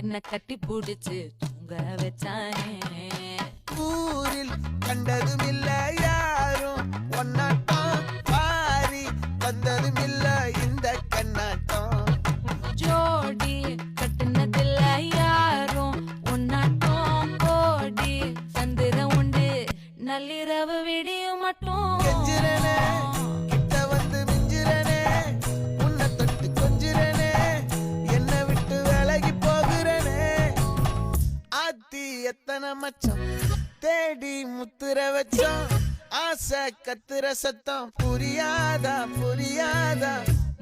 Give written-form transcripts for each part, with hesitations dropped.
என்ன கட்டி புடிச்சு தூங்க வச்சானே. ஊரில் கண்டதும் இல்ல யாரும் ஒன்னாட்டம், பாரி வந்ததும் இல்ல இந்த கண்ணாட்டம். ஜோடி கட்டுனதில்ல யாரும் உன்னாட்டம், கோடி சந்திரம் உண்டு நள்ளிரவு விடியும் மட்டும். கெஞ்சிரனே கிட்ட வந்து மிஞ்சிரனே, உன்னை தொட்டு கொஞ்சிரனே, என்ன விட்டு விலகி போகிறனே. ஆத்தி எத்தனை மச்சம் தேடி முத்துற வச்சோம், ஆசை கத்துற சத்தம் புரியாதா புரியாதா.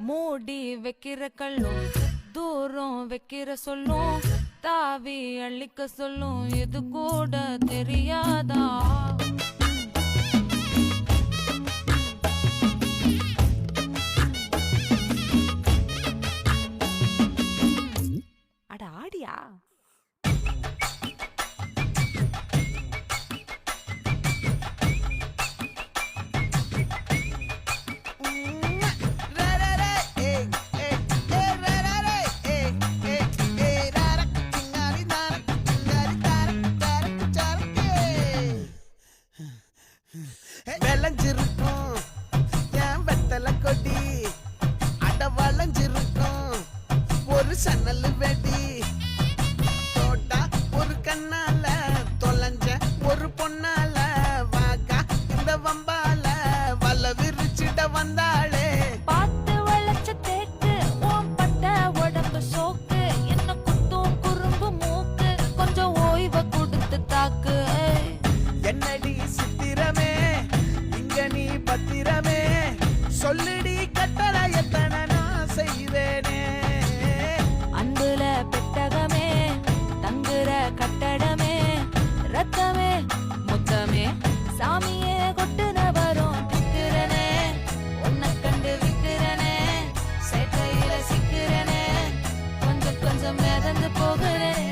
மூடி வைக்கிற கல்லும் தூரம் வைக்கிற சொல்லும், தாவி அள்ளிக்க சொல்லும் இது கூட தெரியாதா. அட ஆடியா. விளைஞ்சிருக்கும் என் வெத்தலை கொடி, அட வளைஞ்சிருக்கும் ஒரு சன்னல் வெடி. தோட்டா ஒரு கண்ணால தொலைஞ்ச ஒரு பொண்ணால, வாகா இந்த வம்பால வல விரிச்சிட வந்தாளே. பார்த்து வளைச்ச தேக்கு ஓம் பட்ட உடம்பு சோக்கு, என்ன குத்தும் குறும்பு மூக்கு கொஞ்சம் ஓய்வை கொடுத்து தாக்கு. என்னடி சித்திரமே இங்க நீ பத்திரமே, சொல்லுடி கட்டளை எத்தனை நான் செய்வேனே. அன்புல பெட்டகமே தங்குற கட்டடமே, ரத்தமே முத்தமே சாமியே கொட்டுன வரும் திக்கிறனே. உன்னை கண்டு விக்கிறனே, சேட்டையில சிக்கிறனே, கொஞ்சம் கொஞ்சம் மிதந்து போகிறனே.